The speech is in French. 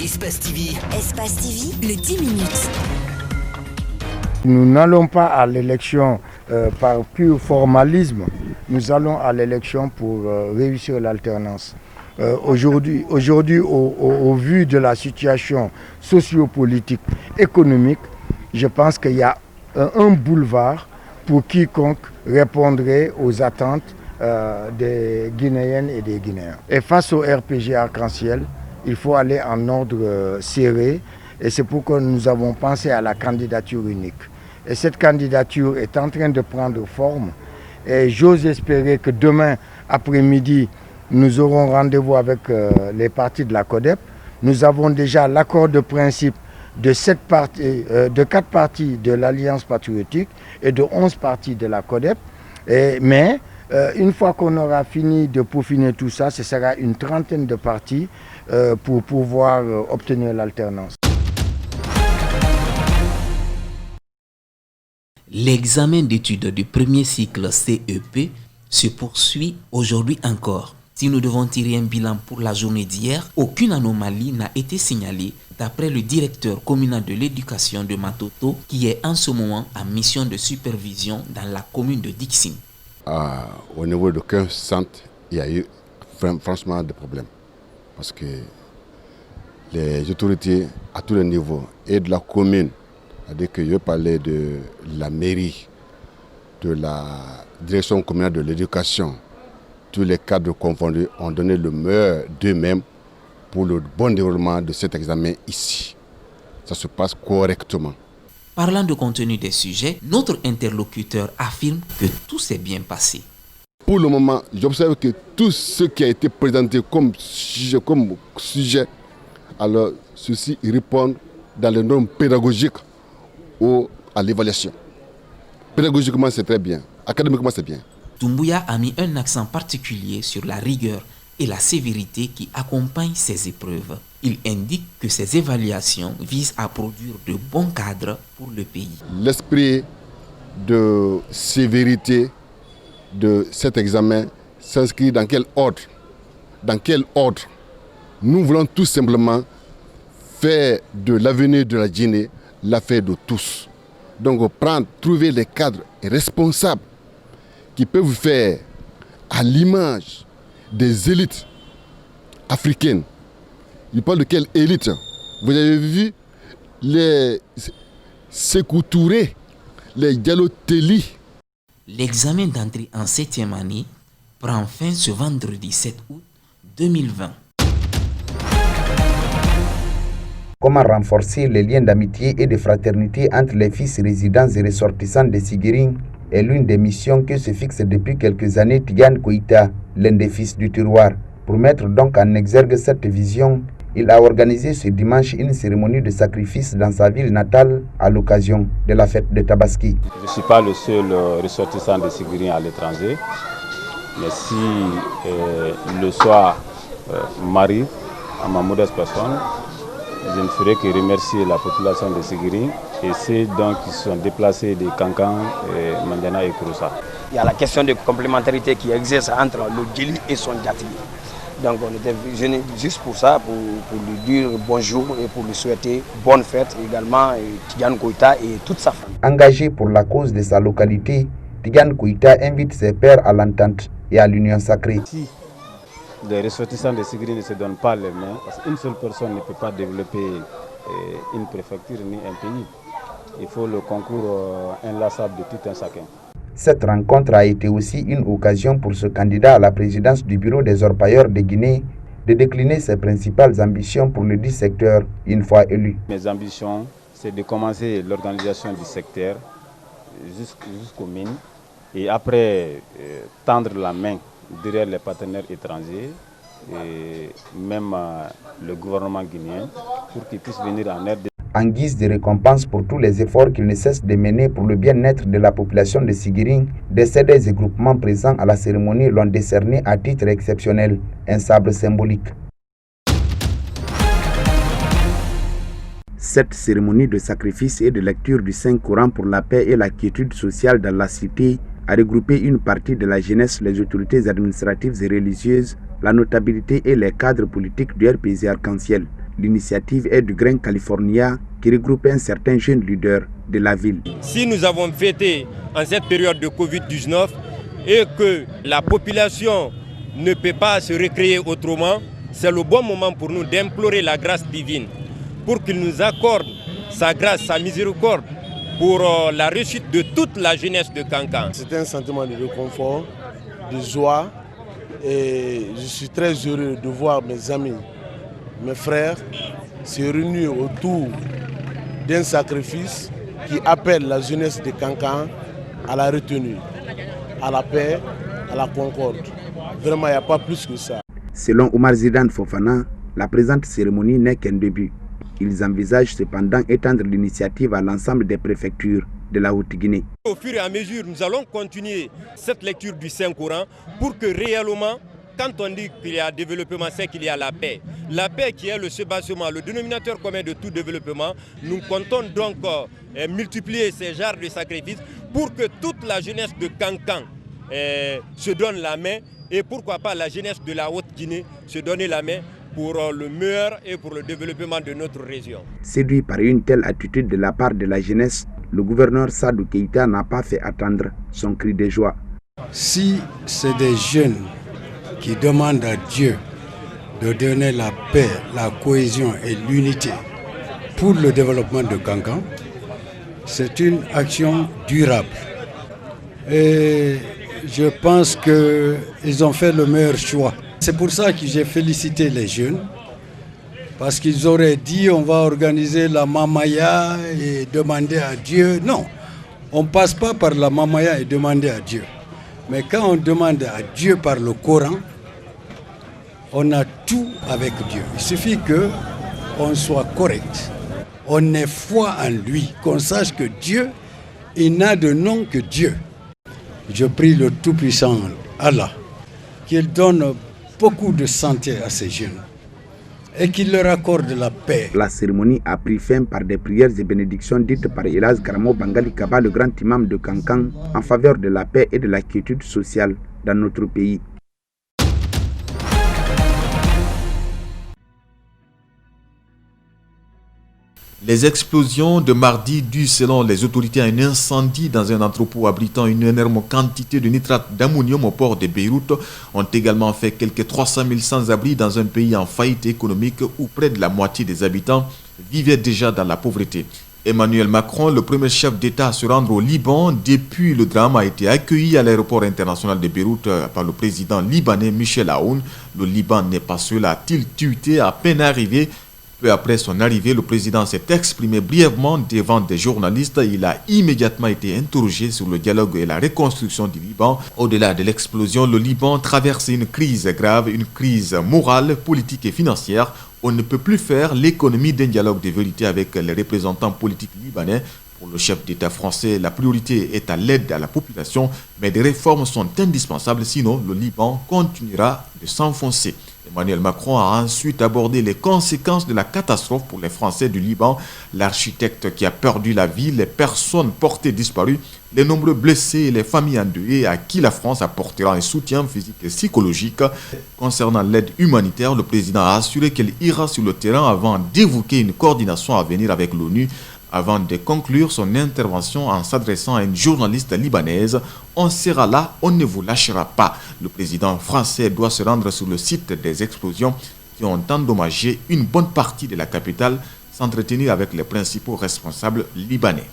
Espace TV. Espace TV, les 10 minutes. Nous n'allons pas à l'élection par pur formalisme, nous allons à l'élection pour réussir l'alternance. Aujourd'hui, au vu de la situation sociopolitique, économique, je pense qu'il y a un boulevard pour quiconque répondrait aux attentes des Guinéennes et des Guinéens. Et face au RPG Arc-en-Ciel, il faut aller en ordre serré et c'est pourquoi nous avons pensé à la candidature unique. Et cette candidature est en train de prendre forme et j'ose espérer que demain après-midi, nous aurons rendez-vous avec les partis de la CODEP. Nous avons déjà l'accord de principe de 4 partis de l'Alliance patriotique et de 11 partis de la CODEP. Mais une fois qu'on aura fini de peaufiner tout ça, ce sera une trentaine de partis pour pouvoir obtenir l'alternance. L'examen d'études du premier cycle CEP se poursuit aujourd'hui encore. Si nous devons tirer un bilan pour la journée d'hier, aucune anomalie n'a été signalée d'après le directeur communal de l'éducation de Matoto qui est en ce moment en mission de supervision dans la commune de Dixine. Au niveau de 15 centres, il y a eu franchement des problèmes parce que les autorités à tous les niveaux et de la commune, c'est-à-dire que je parlais de la mairie, de la direction communale de l'éducation, tous les cadres confondus ont donné le meilleur d'eux-mêmes pour le bon déroulement de cet examen ici. Ça se passe correctement. Parlant de contenu des sujets, notre interlocuteur affirme que tout s'est bien passé. Pour le moment, j'observe que tout ce qui a été présenté comme sujet, alors ceci répond dans les normes pédagogiques à l'évaluation. Pédagogiquement, c'est très bien. Académiquement, c'est bien. Doumbouya a mis un accent particulier sur la rigueur et la sévérité qui accompagnent ces épreuves. Il indique que ces évaluations visent à produire de bons cadres pour le pays. L'esprit de sévérité de cet examen s'inscrit dans quel ordre? Dans quel ordre? Nous voulons tout simplement faire de l'avenir de la Guinée l'affaire de tous. Donc trouver les cadres responsables qui peuvent faire à l'image des élites africaines. Je parle de quelle élite? Vous avez vu les Sékou Touré, les Diallo Telli. L'examen d'entrée en 7e année prend fin ce vendredi 7 août 2020. Comment renforcer les liens d'amitié et de fraternité entre les fils résidents et ressortissants de Sigirigne est l'une des missions que se fixe depuis quelques années Tidiane Koïta, l'un des fils du terroir. Pour mettre donc en exergue cette vision, il a organisé ce dimanche une cérémonie de sacrifice dans sa ville natale à l'occasion de la fête de Tabaski. Je ne suis pas le seul ressortissant de Sigirigne à l'étranger, mais si le soir m'arrive à ma modeste personne, je ne ferai que remercier la population de Sigirigne et ceux donc qui sont déplacés de Kankan, Mandiana et Kouroussa. Il y a la question de complémentarité qui existe entre le Djili et son Djati. Donc on était venus juste pour ça, pour lui dire bonjour et pour lui souhaiter bonne fête également, Tidiane Koïta et toute sa famille. Engagé pour la cause de sa localité, Tidiane Koïta invite ses pairs à l'entente et à l'union sacrée. Les ressortissants de Sigirigne ne se donnent pas les mains parce qu'une seule personne ne peut pas développer une préfecture ni un pays. Il faut le concours inlassable de tout un chacun. Cette rencontre a été aussi une occasion pour ce candidat à la présidence du bureau des orpailleurs de Guinée de décliner ses principales ambitions pour le dit secteur une fois élu. Mes ambitions, c'est de commencer l'organisation du secteur jusqu'aux mines et après tendre la main derrière les partenaires étrangers et même le gouvernement guinéen pour qu'ils puissent venir en aide. En guise de récompense pour tous les efforts qu'il ne cesse de mener pour le bien-être de la population de Sigirigne, des CDS et groupements présents à la cérémonie l'ont décerné à titre exceptionnel un sabre symbolique. Cette cérémonie de sacrifice et de lecture du Saint-Coran pour la paix et la quiétude sociale dans la cité a regroupé une partie de la jeunesse, les autorités administratives et religieuses, la notabilité et les cadres politiques du RPG Arc-en-Ciel. L'initiative est du Grain California qui regroupe un certain jeune leader de la ville. Si nous avons fêté en cette période de Covid-19 et que la population ne peut pas se recréer autrement, c'est le bon moment pour nous d'implorer la grâce divine pour qu'il nous accorde sa grâce, sa miséricorde pour la réussite de toute la jeunesse de Kankan. C'est un sentiment de réconfort, de joie et je suis très heureux de voir mes amis, mes frères se réunir autour d'un sacrifice qui appelle la jeunesse de Kankan à la retenue, à la paix, à la concorde. Vraiment, il n'y a pas plus que ça. Selon Oumar Zidane Fofana, la présente cérémonie n'est qu'un début. Ils envisagent cependant étendre l'initiative à l'ensemble des préfectures de la Haute-Guinée. Au fur et à mesure, nous allons continuer cette lecture du Saint-Coran pour que réellement, quand on dit qu'il y a développement, c'est qu'il y a la paix. La paix qui est le soubassement, le dénominateur commun de tout développement. Nous comptons donc multiplier ces genres de sacrifices pour que toute la jeunesse de Kankan se donne la main et pourquoi pas la jeunesse de la Haute-Guinée se donner la main pour le meilleur et pour le développement de notre région. Séduit par une telle attitude de la part de la jeunesse, le gouverneur Sadou Keïta n'a pas fait attendre son cri de joie. Si c'est des jeunes qui demandent à Dieu de donner la paix, la cohésion et l'unité pour le développement de Kankan, c'est une action durable. Et je pense qu'ils ont fait le meilleur choix. C'est pour ça que j'ai félicité les jeunes, parce qu'ils auraient dit on va organiser la mamaya et demander à Dieu. Non, on ne passe pas par la mamaya et demander à Dieu. Mais quand on demande à Dieu par le Coran, on a tout avec Dieu. Il suffit qu'on soit correct, on ait foi en lui, qu'on sache que Dieu, il n'a de nom que Dieu. Je prie le Tout-Puissant Allah qu'il donne beaucoup de santé à ces jeunes et qu'il leur accorde la paix. La cérémonie a pris fin par des prières et bénédictions dites par Elhadj Karamo Bangali Kaba, le grand imam de Kankan, en faveur de la paix et de la quiétude sociale dans notre pays. Les explosions de mardi dues selon les autorités à un incendie dans un entrepôt abritant une énorme quantité de nitrate d'ammonium au port de Beyrouth ont également fait quelques 300 000 sans-abri dans un pays en faillite économique où près de la moitié des habitants vivaient déjà dans la pauvreté. Emmanuel Macron, le premier chef d'État à se rendre au Liban depuis le drame, a été accueilli à l'aéroport international de Beyrouth par le président libanais Michel Aoun. Le Liban n'est pas seul, a-t-il tuité à peine arrivé. Peu après son arrivée, le président s'est exprimé brièvement devant des journalistes. Il a immédiatement été interrogé sur le dialogue et la reconstruction du Liban. Au-delà de l'explosion, le Liban traverse une crise grave, une crise morale, politique et financière. On ne peut plus faire l'économie d'un dialogue de vérité avec les représentants politiques libanais. Pour le chef d'État français, la priorité est à l'aide à la population, mais des réformes sont indispensables, sinon le Liban continuera de s'enfoncer. Emmanuel Macron a ensuite abordé les conséquences de la catastrophe pour les Français du Liban, l'architecte qui a perdu la vie, les personnes portées disparues, les nombreux blessés et les familles endeuillées à qui la France apportera un soutien physique et psychologique. Concernant l'aide humanitaire, le président a assuré qu'elle ira sur le terrain avant d'évoquer une coordination à venir avec l'ONU. Avant de conclure son intervention en s'adressant à une journaliste libanaise, « On sera là, on ne vous lâchera pas ». Le président français doit se rendre sur le site des explosions qui ont endommagé une bonne partie de la capitale, s'entretenir avec les principaux responsables libanais.